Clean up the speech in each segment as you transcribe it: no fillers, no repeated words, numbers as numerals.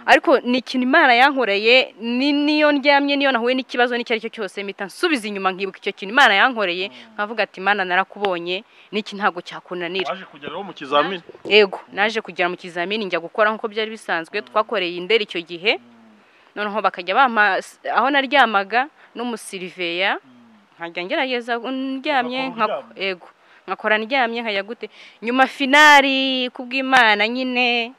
ariko ni ikintu Imana yankoreye niyo ndyamye niyo nahuye n'ikibazo n'icyo ari cyo cyose mpita nsubiza inyuma nkibuka icyo kintu Imana yankoreye nkavuga ati Imana narakubonye n'iki ntago cyakunanira. Waje kugeraho mu kizamini? Yego naje kugera mu kizamini njya gukora nkuko byari bisanzwe twakoreye indera icyo gihe noneho bakajya bampa aho naryamaga n'umusiriveya nkajya ngerageza ndyamye yego nkakora ndyamye nkajya gute nyuma finali kubw'Imana nyine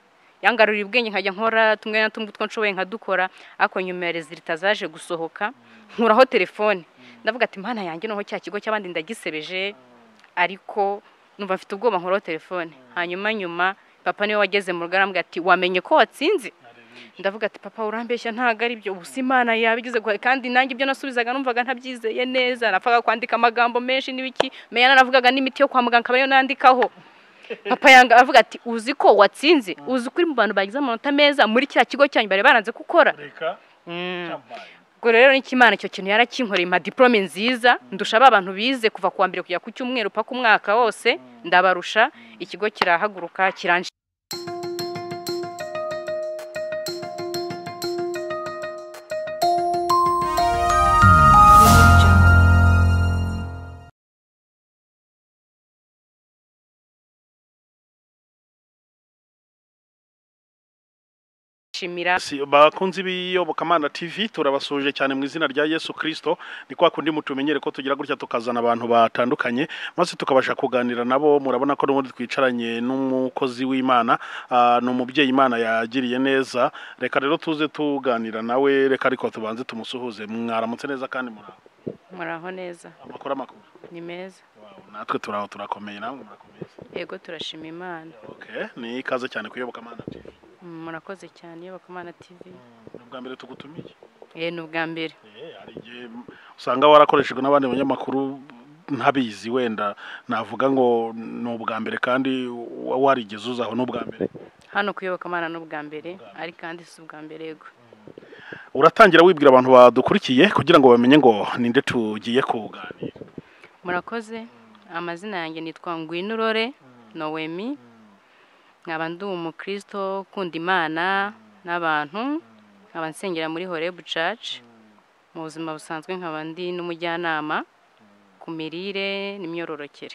yangarurira ubwenge nkajya nkora tumwe na tumwe utwo nshoboye nkadukora ako nyuma ya resultat zaje gusohoka nkuraho telefone ndavuga ati Imana yanjye noho cya kigo cy'abandi ndagisebeje ariko numva mfite ubwoba nkuraho telefone nyuma papa niwe wageze mu rugo arambwira ati wamenye ko watsinze ndavuga ati papa urambeshya ntago ari byo ubusa Imana yabigize kandi nanjye ibyo nasubizaga numvaga ntabyizeye neza napfaga kwandika amagambo menshi n'ibiki meya naravugaga n'imiti yo kwa muganga kabayo nandikaho papa yanga avuga ati uzi ko watsinze uzi kuri mu bantu bagize amanota meza muri kiriya kigo cyanyu bare baranze gukora ubwo rero n'ikimana cyo kintu yarakinkoreye ma diplome nziza ndusha abantu bize kuva kuwa mbere kujya ku cyumweru paka umwaka wose ndabarusha ikigo kirahaguruka kiranje bakunzi b'iyobokamana TV turabasuje cyane mu izina rya Yesu Kristo ni kwa kundi mutumenyere ko tugira gutya tukazana abantu batandukanye maze tukabasha kuganira nabo murabona ko n'ubundi twicaranye n'umukozi w'Imana n'umubyeyi Imana yagiriye neza reka rero tuze tuganira nawe reka ariko tubanze tumusuhuze mwaramutse neza kandi muraho neza amakuru ni meza natwe turakomeye namwe murakomeye yego turashima Imana ni ikaze cyane kuyobokamana TV murakoze cyane Iyobokamana TV n'ubwa mbere tugutumiye n'ubwa mbere hari igihe usanga warakoreshejwe n'abandi banyamakuru ntabizi wenda navuga ngo n'ubwa mbere kandi warigeze uzaho n'ubwa mbere hano kuyobokamana n'ubwa mbere ari kandi si ubwa mbere yego uratangira wibwira abantu badukurikiye kugira ngo bamenye ngo ninde tugiye kuganira murakoze amazina yanjye nitwa Ngwinurore Noemi nkaba ndi umukristo ukunda Imana n'abantu nkaba nsengera muri Horeb Church mu buzima busanzwe nkaba ndi n'umujyanama ku mirire n'imyororokere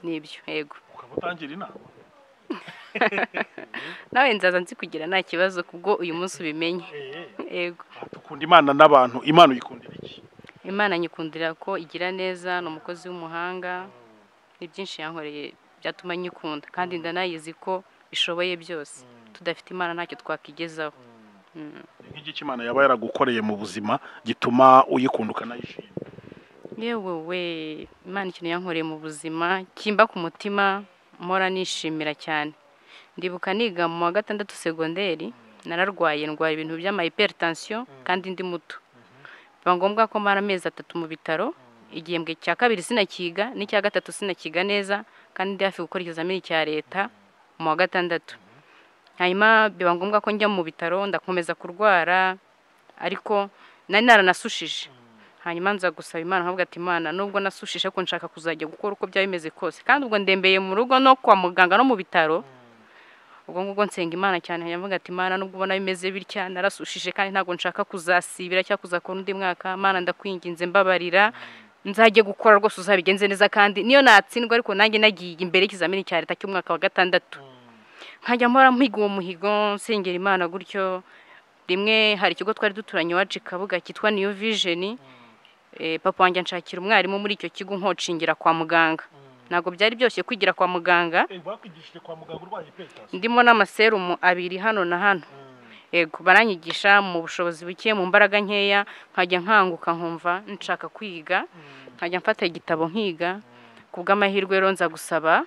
nibyo yego ukaba utangira inama nawe nzaza nzi kugira nta kibazo kubwo uyu munsi ubimenye yego dukunda Imana n'abantu Imana uyikundira iki Imana nyikundira ko igira neza n'umukozi w'umuhanga ni byinshi yankoreye byatuma nyikunda kandi ndanayizi ko ishoboye byose tudafite Imana ntacyo twakigezaho nk'iki Imana yaba yaragukoreye mu buzima gituma uyikunda ukanayishima yewe Imana ikintu yankoreye mu buzima kimba ku mutima mpora nishimira cyane ndibuka niga mu wa gatandatu segonderi nararwaye ndwara ibintu by'ama hypertension kandi ndi muto biba ngombwa ko mara amezi 3 mu bitaro igihembwe cya kabiri sinakiga n'icya gatatu sinakiga neza kandi ndi hafi gukora ikizamini cya leta mu wa gatandatu hanyuma biba ngombwa ko njya mu bitaro ndakomeza kurwara ariko nari naranasushije hanyuma nza gusaba Imana nkavuga ati Imana nubwo nasushije ko nshaka kuzajya gukora uko byaba bimeze kose kandi ubwo ndembeye mu rugo no kwa muganga no mu bitaro ubwo ngubwo nsenga Imana cyane nyavuga ati Imana nubwo ubona bimeze bitya narasushije kandi ntago nshaka kuzasibira cyangwa kuzakora undi mwaka Imana ndakwinginze mbabarira nzajye gukora rwose uzabigenze neza kandi niyo natsindwa ariko nanjye nagiye imbere y'ikizamini cya leta cy'umwaka wa gatandatu nkajya mpora mpiga uwo muhigo nsengera Imana gutyo rimwe hari ikigo twari duturanye wacu Kabuga cyitwa New Vision papa wanjye nshakira umwarimu muri icyo kigo nkocingira kwa muganga ntago byari byose kwigira kwa muganga bakwigishije kwa muganga urwaye hypertension ndimo n'amaserumu abiri hano na hano yego baranyigisha mu bushobozi buke mu mbaraga nkeya nkajya nkanguka nkumva nshaka kwiga nkajya mfata igitabo nkiga kubw'amahirwe rero nza gusaba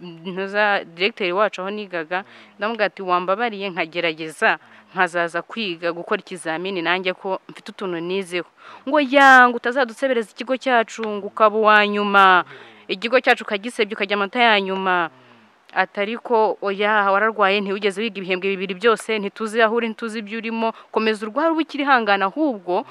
ntuza directeur wacu aho nigaga ndamubwira ati wambabariye nkagerageza nkazaza kwiga gukora ikizamini nanjye ko mfite utuntu nizeho ngo yanga utazadutsebereza ikigo cyacu ngo ukaba wanyuma ikigo cyacu kagisebye ukajya amata ya nyuma atariko oya wararwaye ntiwigeze wiga ibihembwe bibiri byose ntituzi aho uri ntituzi ibyo urimo komeza urwara ubukiri hangana ahubwo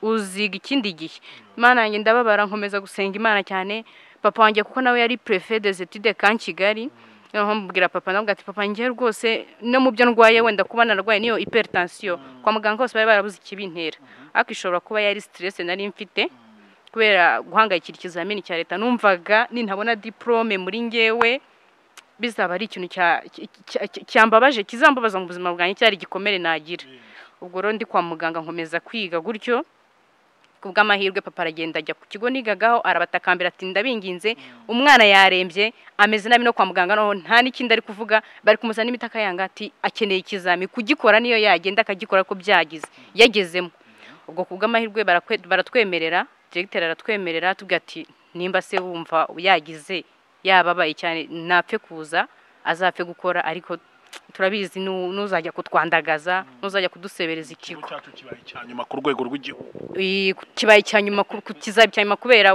uziga ikindi gihe Imana yanjye ndababara nkomeza gusenga Imana cyane papa wanjye kuko nawe yari préfet des études kan Kigali noneho mbwira papa navuga ati papa njye rwose no mu byo ndwaye wenda kuba narwaye niyo hypertension kwa muganga hose bari barabuze ikibintera ariko ishobora kuba yari stress nari mfite kubera guhangayikira ikizamini cya leta numvaga nintabona diplome muri ngewe bizaba ari ikintu cyambabaje kizambabaza mu buzima bwanjye cyari gikomere nagira ubwo rero ndi kwa muganga nkomeza kwiga gutyo kubw'amahirwe papa aragenda ajya ku kigo nigagaho arabatakambira ati ndabinginze umwana yarembye ameze nabi no kwa muganga no nta n'ikindi ari kuvuga bari kumuzana imitaka yanga ati akeneye ikizami kugikora niyo yagenda akagikora ko byagize yagezemo ubwo kubw'amahirwe baratwemerera directeur aratwemerera tubwira ati nimba se wumva yagize yababaye cyane napfe kuza azapfe gukora ariko turabizi nuzajya kutwandagaza nuzajya kudusebereza ikigo cyacu kibaye cyanyuma ku rwego rw'igihugu kibaye cyanyuma kizabe cyanyuma kubera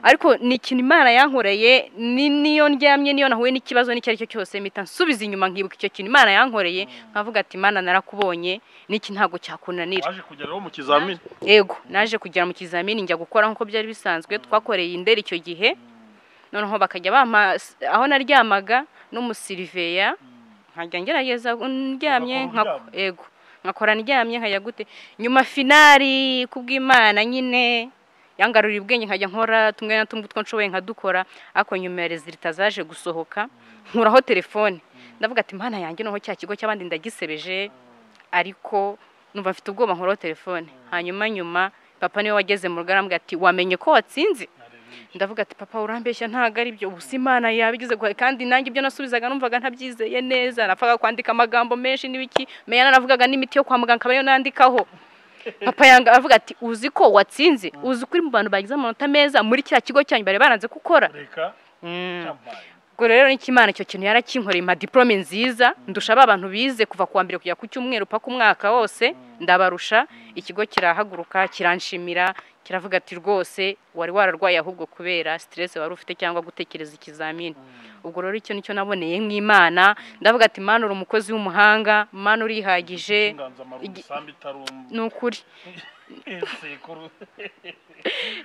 ariko ni ikintu Imana yankoreye niyo ndyamye niyo nahuye n'ikibazo n'icyo ari cyo cyose mpita nsubiza inyuma nkibuka icyo kintu Imana yankoreye nkavuga ati Imana narakubonye n'iki ntago cyakunanira waje kugeraho mu kizamini yego naje kugera mu kizamini njya gukora nkuko byari bisanzwe twakoreye indera icyo gihe noneho bakajya bampa aho naryamaga n'umusiriveya nkajya ngerageza ndyamye yego nkakora ndyamye nkajya gute nyuma finali kubw'Imana nyine yangarurira ubwenge nkajya nkora tumwe na tumwe two nshoboye nkadukora ariko nyuma ya resultat zaje gusohoka nkuraho telefone ndavuga ati Imana yanjye noho cya kigo cy'abandi ndagisebeje ariko numva mfite ubwoba nkuraho telefone hanyuma nyuma papa niwe wageze mu rugarambwe ati wamenye ko watsinze ndavuga ati papa urambeshya ntago ari byo ubusa Imana yabigize kandi nanjye ibyo nasubizaga numvaga ntabyizeye neza nafaga kwandika amagambo menshi n'ibiki meya naravugaga n'imiti yo kwa muganga kabayo nandikaho papa yanga avuga ati uzi ko watsinze uzi kuri mu bantu bagize amanota meza muri cya kigo cyanyu bare baranze gukora ubwo rero n'ikimana cyo kintu yarakinkoreye ma diplome nziza ndusha abantu bize kuva kuwa mbere kujya ku cyumweru paka umwaka wose ndabarusha ikigo kirahaguruka kiranshimira kiravuga ati rwose wari wararwaye ahubwo kubera stress wari ufite cyangwa gutekereza ikizamini ubwo rero icyo nicyo naboneye nk'Imana ndavuga ati Mana uri umukozi w'umuhanga Mana urihagije nukuri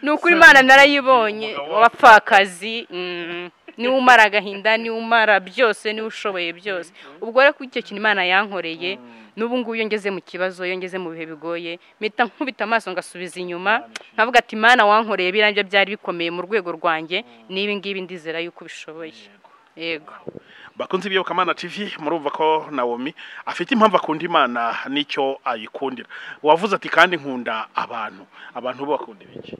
nukuri Imana narayibonye wapfakazi niwe umara agahinda niwe umara byose niwe ushoboye byose ubwo rero icyo kintu Imana yankoreye n'ubu ngubu iyo ngeze mu kibazo iyo ngeze mu bihe bigoye mpita nkubita amaso ngasubiza inyuma nkavuga ati Imana wankoreye biranje byari bikomeye mu rwego rwanjye n'ibi ngibi ndizera yuko bishoboye yego bakunze Iyobokamana TV murumva ko Naomi afite impamvu akunda Imana nicyo ayikundira wavuze ati kandi nkunda abantu bo bakunda ibiki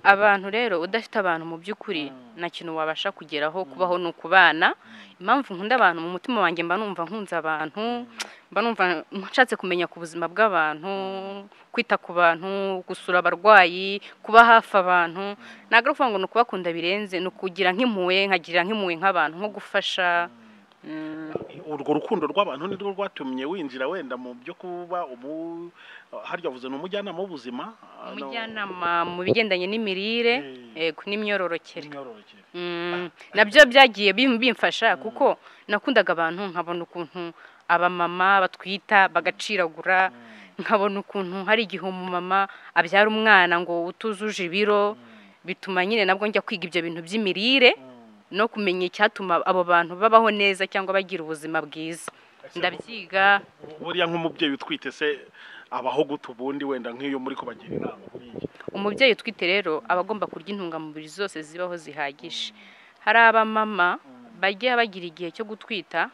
abantu rero udafite abantu mu by'ukuri na kintu wabasha kugeraho kubaho no kubana impamvu nkunda abantu mu mutima wanjye mba numva nkunze abantu mba numva nshatse kumenya ku buzima bw'abantu kwita ku bantu gusura abarwayi kuba hafi abantu ntabwo ari ngo nukubakunda birenze nukugira nk'impuwe nkagira nk'impuwe nk'abantu nko gufasha urwo rukundo rw'abantu nirwo rwatumye winjira wenda mu byo kuba harya vuze no mujyanama w'ubuzima umujyanama mu bigendanye n'imirire yego n'imyororokere nabyo byagiye bimfasha kuko nakundaga abantu nkabona ukuntu abamama batwita bagaciragura nkabona ukuntu hari igihe umumama abyara umwana ngo utuzuje ibiro bituma nyine nabwo njya kwiga ibyo bintu by'imirire no kumenya icyatuma abo bantu babaho neza cyangwa bagira ubuzima bwiza ndabyiga buriya nk'umubyeyi utwite se abaho guta ubundi wenda nk'iyo muri kubagira inama umubyeyi utwite rero abagomba kurya intungamubiri zose zibaho zihagije hari abamama bajya bagira igihe cyo gutwita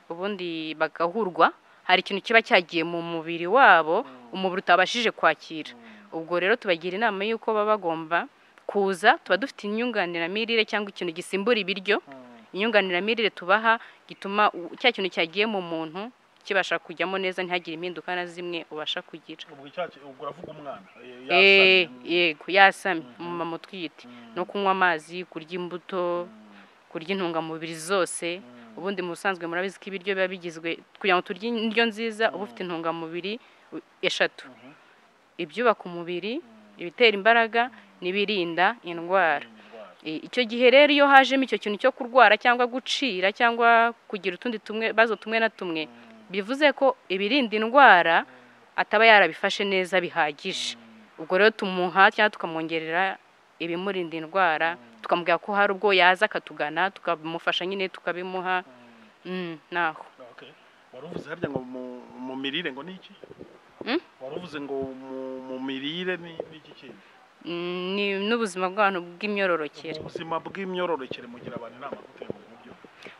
ubundi bagahurwa hari ikintu kiba cyagiye mu mubiri wabo umubiri utabashije kwakira ubwo rero tubagira inama y'uko baba bagomba kuza tuba dufite inyunganiramirire cyangwa ikintu gisimbura ibiryo inyunganiramirire tubaha gituma cya kintu cyagiye mu muntu kibasha kujyamo neza ntihagire impinduka na zimwe ubasha kugira ubwo uravuga umwana yego yasamye umumama utwite no kunywa amazi kurya imbuto kurya intungamubiri zose ubundi mu busanzwe murabizi ko ibiryo biba bigizwe kugira ngo turye indyo nziza uba ufite intungamubiri 3 ibyubaka umubiri ibitera imbaraga nibirinda indwara icyo gihe rero iyo hajemo icyo kintu cyo kurwara cyangwa gucira cyangwa kugira utundi bazo tumwe na tumwe bivuze ko ibirinda indwara ataba yarabifashe neza bihagije ubwo rero tumuha cyangwa tukamwongerera ibimurinda indwara tukamubwira ko hari ubwo yaza akatugana tukamufasha nyine tukabimuha naho. Okay. Waruvuze harya ngo mu mirire ngo niki? Waruvuze ngo mu mirire ni iki kintu? Ni n'ubuzima bw'abantu bw'imyororokere. Ubuzima bw'imyororokere mugira abantu inama gute mu buryo?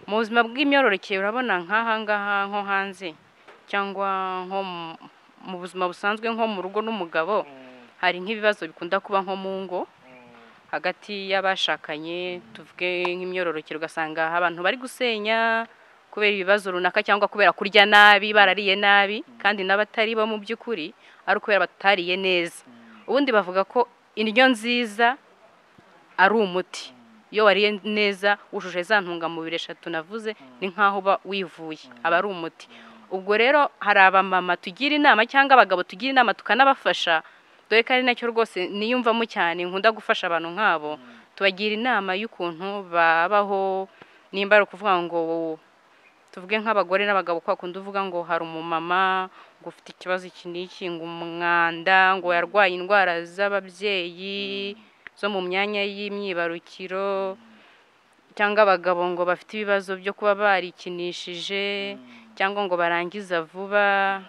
Mu buzima bw'imyororokere urabona nk'aha ngaha nko hanze cyangwa nko mu buzima busanzwe nko mu rugo n'umugabo, hari nk'ibibazo bikunda kuba nko mu ngo hagati y'abashakanye, tuvuge nk'imyororokere, ugasanga abantu bari gusenya kubera ibibazo runaka cyangwa kubera kurya nabi, barariye nabi, kandi n'abatari bo mu by'ukuri ari kubera batariye neza. Ubundi bavuga ko indyo nziza ari umuti. Iyo wariye neza wujuje za ntungamubiri 3 navuze, ni nkaho uba wivuye, aba ari umuti. Ubwo rero hari abamama tugira inama cyangwa abagabo tugira inama tukanabafasha, dore ko ari nacyo rwose niyumvamo cyane, nkunda gufasha abantu nk'abo, tubagira inama y'ukuntu babaho, nimba ari ukuvuga ngo tuvuge nk'abagore n'abagabo, kwa kundi uvuga ngo hari umumama ngo ufite ikibazo iki n'iki, ngo umwanda, ngo yarwaye indwara z'ababyeyi zo mu myanya y'imyibarukiro, cyangwa abagabo ngo bafite ibibazo byo kuba barikinishije, cyangwa ngo barangiza vuba,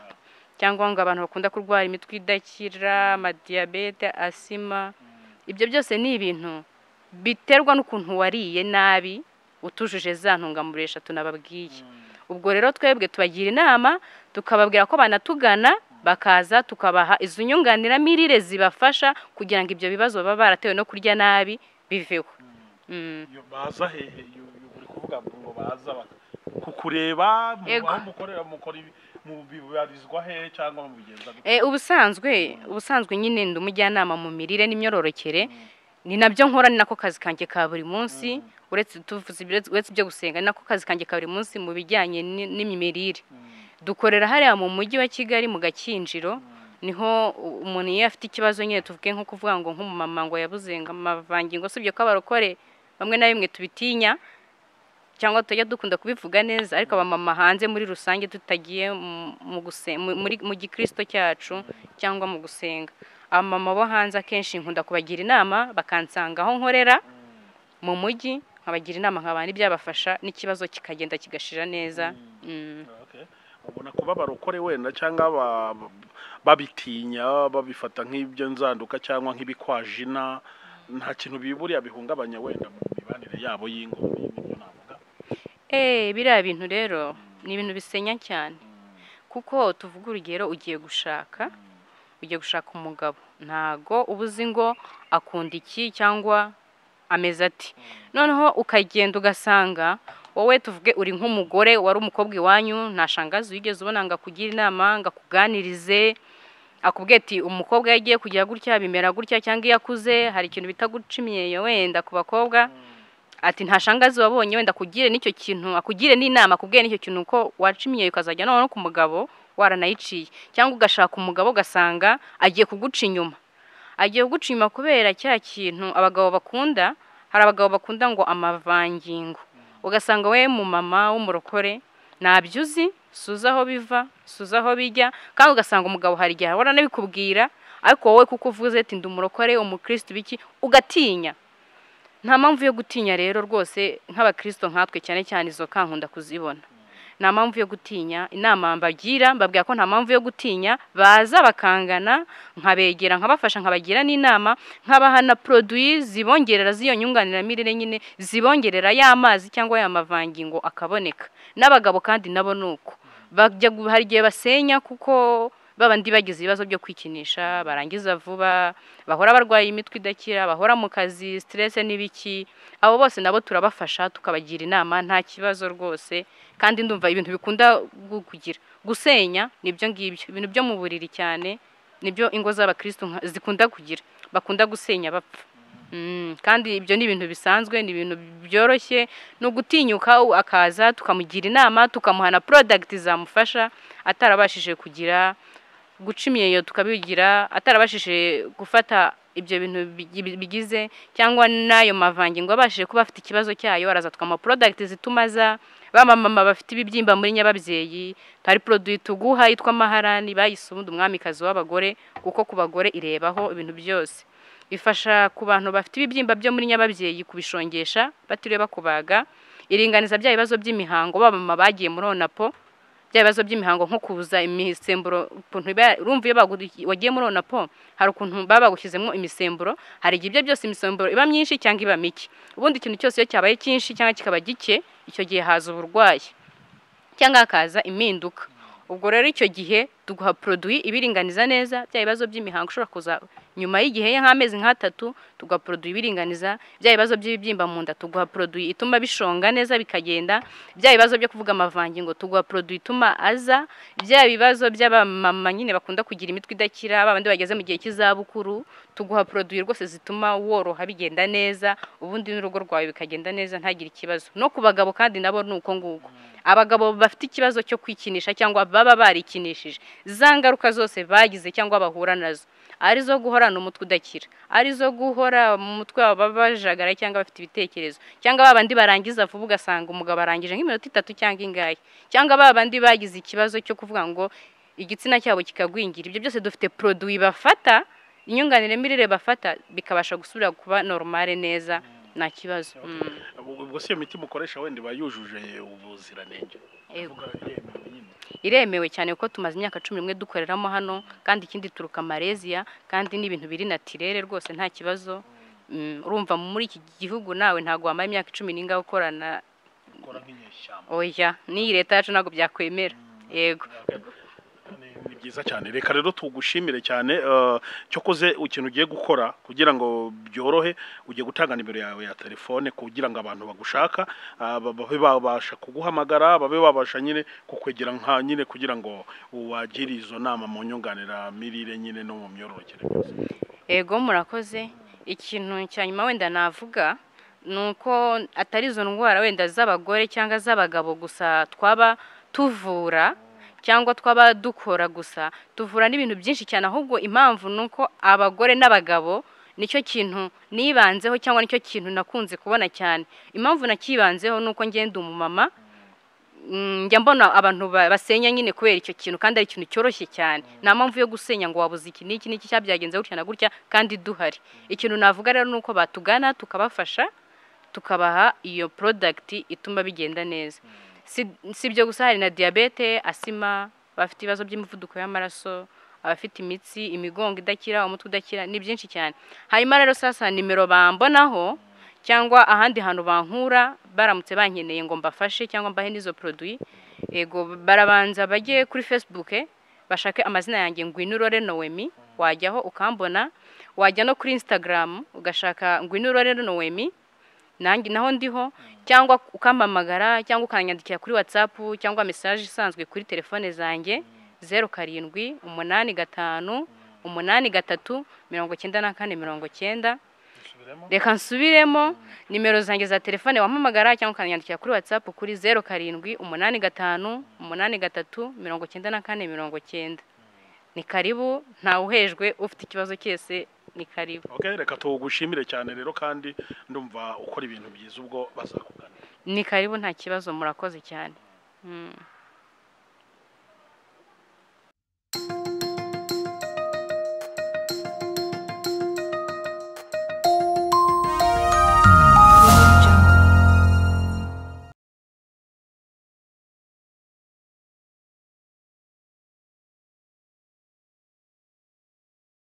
cyangwa ngo abantu bakunda kurwara imitwe idakira, amadiyabete, asima. Ibyo byose ni ibintu biterwa n'ukuntu wariye nabi, utujuje za ntungamubiri 3 nababwiye. Ubwo rero twebwe tubagira inama, tukababwira ko banatugana, bakaza tukabaha izo nyunganiramirire zibafasha kugira ngo ibyo bibazo baba baratewe no kurya nabi biveho. Baza hehe uri kuvuga ngo baza kukureba aho mukorera mu bibarizwa hehe cyangwa mu bigenza gute? Ubusanzwe nyine ndi umujyanama mu mirire n'imyororokere, ni nabyo nkora, ni nako kazi kanjye ka buri munsi, uretse ibyo gusenga, ni nako kazi kanjye ka buri munsi mu bijyanye n'imimirire. Dukorera hariya mu mujyi wa Kigali mu Gakinjiro, niho umuntu iyo afite ikibazo nyine tuvuge nko kuvuga ngo nk'umumama ngo yabuze amavangingo, sibyo ko abarokore bamwe na bimwe tubitinya cyangwa tujya dukunda kubivuga neza, ariko abamama hanze muri rusange tutagiye mu gikristo cyacu cyangwa mu gusenga, abamama bo hanze akenshi nkunda kubagira inama, bakansanga aho nkorera mu mujyi, nkabagira inama nk'abandi byabafasha n'ikibazo kikagenda kigashira neza. Ubona kuba barokore wenda cyangwa babitinya, babifata nk'ibyo nzanduka cyangwa nk'ibikwajina, nta kintu biburiya bihungabanya wenda mu mibanire yabo y'ingo n'ibyo navuga? Biriya bintu rero ni ibintu bisenya cyane, kuko tuvuga urugero, ugiye gushaka umugabo, ntago ubuzi ngo akunda iki cyangwa ameze ati, noneho ukagenda ugasanga wowe tuvuge uri nk'umugore wari umukobwa iwanyu, nta shangazi wigeze ubona ngo akugira inama, ngo akuganirize, akubwiye ati umukobwa yagiye kugira gutya bimera gutya, cyangwa iyo akuze hari ikintu bita guca imyeyo wenda ku bakobwa, ati nta shangazi wabonye wenda akugire n'icyo kintu, akugire n'inama, akubwiye n'icyo kintu ko waca imyeyo ukazajya no ku mugabo waranayiciye, cyangwa ugashaka umugabo ugasanga agiye kuguca inyuma kubera cya kintu abagabo bakunda. Hari abagabo bakunda ngo amavangingo, ugasanga we mu mama w'umurokore ntabyo uzi, suza aho biva, suza aho bijya, kandi ugasanga umugabo hari igihe ahora nabikubwira, ariko wowe kuko uvuze ati ndi umurokore, umukristo biki, ugatinya. Nta mpamvu yo gutinya rero rwose, nk'abakristo nkatwe cyane cyane izo kankunda kuzibona. Nta mpamvu yo gutinya, inama mbabwira ko nta mpamvu yo gutinya, baza bakangana, nkabegera nkabafasha, nkabagira n'inama, nkabaha na produit zibongerera ziyo nyunganiramirire nyine, zibongerera y'amazi cyangwa y'amavangingo akaboneka. N'abagabo kandi nabo nuko hari igihe basenya, kuko babandi bagize ibibazo byo kwikinisha, barangiza vuba, bahora barwaye imitwe idakira, bahora mu kazi, stress n'ibiki, abo bose nabo turabafasha tukabagira inama, nta kibazo rwose. Kandi ndumva ibintu bikunda kugira gusenya nibyo ngibyo, ibintu byo mu buriri cyane nibyo ingo z'abakristo zikunda kugira, bakunda gusenya bapfa. Kandi ibyo ni ibintu bisanzwe, ni ibintu byoroshye, no gutinyuka akaza tukamugira inama, tukamuha na product zamufasha, atarabashije kugira guca imyeyo tukabigira, atarabashije gufata ibyo bintu bigize cyangwa nayo mavangingo, abashije kuba afite ikibazo cyayo, araza tukama product zitumaza. Bamama bafite ibibyimba muri nyababyeyi, hari produit tuguha yitwa Maharani, bayisubundi umwamikazi w'abagore, kuko ku bagore irebaho ibintu byose. Ifasha ku bantu bafite ibibyimba byo muri nyababyeyi kubishongesha batiriwe bakubaga, iringaniza bya bibazo by'imihango baba bagiye muri onapo bya bibazo by'imihango nko kubuza imisemburo ukuntu urumva iyo wagiye muri onapo hari ukuntu baba bagushyizemo imisemburo hari igihe ibyo byose imisemburo iba myinshi cyangwa iba mike ubundi ikintu cyose iyo cyabaye cyinshi cyangwa kikaba gike icyo gihe haza uburwayi cyangwa hakaza impinduka ubwo rero icyo gihe tuguha produit ibiringaniza neza bya bibazo by'imihango ushobora kuza nyuma y'igihe nk'amezi nk'atatu tuguha produit ibiringaniza bya bibazo by'ibibyimba mu nda tuguha produit ituma bishonga neza bikagenda bya bibazo byo kuvuga amavangingo tuguha produit ituma aza bya bibazo by'abamama nyine bakunda kugira imitwe idakira babandi bageze mu gihe cy'izabukuru tuguha produit rwose zituma woroha bigenda neza ubundi n'urugo rwawe bikagenda neza ntagire ikibazo no ku bagabo kandi nabo nuko nguko abagabo bafite ikibazo cyo kwikinisha cyangwa baba barikinishije za ngaruka zose bagize cyangwa bahura nazo arizo guhorana umutwe udakira arizo guhora mu mutwe babajagara cyangwa bafite ibitekerezo cyangwa babandi barangiza vuba ugasanga umugabo arangije nk'iminota 3 cyangwa ingahe cyangwa babandi bagize ikibazo cyo kuvuga ngo igitsina cyabo kikagwingira ibyo byose dufite produit bafata inyunganire mirire bafata bikabasha gusubira kuba normale neza nta kibazo ubwo se imiti mukoresha wende bayujuje ubuziranenge iremewe cyane kuko tumaze imyaka 11 dukoreramo hano kandi ikindi turuka Malaysia kandi n'ibintu biri naturere rwose nta kibazo urumva muri iki gihugu nawe ntago wamaye imyaka 10 ninga gukorana gukora nk'inyeshyamba oya ni leta yacu nago byakwemera yego ni byiza cyane reka rero tugushimire cyane cyo koze ikintu ugiye gukora kugira ngo byorohe ugiye gutanga nimero yawe ya telefone kugira ngo abantu bagushaka babe babasha kuguhamagara babe babasha nyine kukwegera nka nyine kugira ngo wagire izo nama mu nyunganira mirire nyine no mu myororokere byose ego murakoze ikintu cyanyuma wenda navuga nuko atari izo ndwara wenda z'abagore cyangwa z'abagabo gusa twaba tuvura cyangwa twaba dukora gusa tuvura n'ibintu byinshi cyane ahubwo impamvu nuko abagore n'abagabo nicyo kintu nibanzeho cyangwa nicyo kintu nakunze kubona cyane impamvu nakibanzeho nuko ngenda umumama njya mbona abantu basenya nyine kubera icyo kintu kandi ari ikintu cyoroshye cyane nta mpamvu yo gusenya ngo wabuze iki n'iki cyabyagenze gutya na gutya kandi duhari ikintu navuga rero nuko batugana tukabafasha tukabaha iyo product ituma bigenda neza si byo gusa hari na diabete asima bafite ibibazo by'imivuduko y'amaraso abafite imitsi imigongo idakira umutwe udakira ni byinshi cyane hanyuma rero sasa nimero bambonaho cyangwa ahandi hantu bankura baramutse bankeneye ngo mbafashe cyangwa mbahe nizo produit ego barabanza bagiye kuri Facebook bashake amazina yanjye Ngwinurore Noemi wajyaho ukambona wajya no kuri Instagram ugashaka Ngwinurore Noemi nanjye naho ndiho cyangwa ukampamagara cyangwa ukanyandikira kuri WhatsApp cyangwa message isanzwe kuri telefone zanjye 0785839490 reka nsubiremo nimero zanjye za telefone wampamagara cyangwa ukanyandikira kuri WhatsApp kuri 0785839490 ni karibu nta uhejwe ufite ikibazo cyese ni karibu okay reka tugushimire cyane rero kandi ndumva ukora ibintu byiza ubwo bazakugana ni karibu nta kibazo murakoze cyane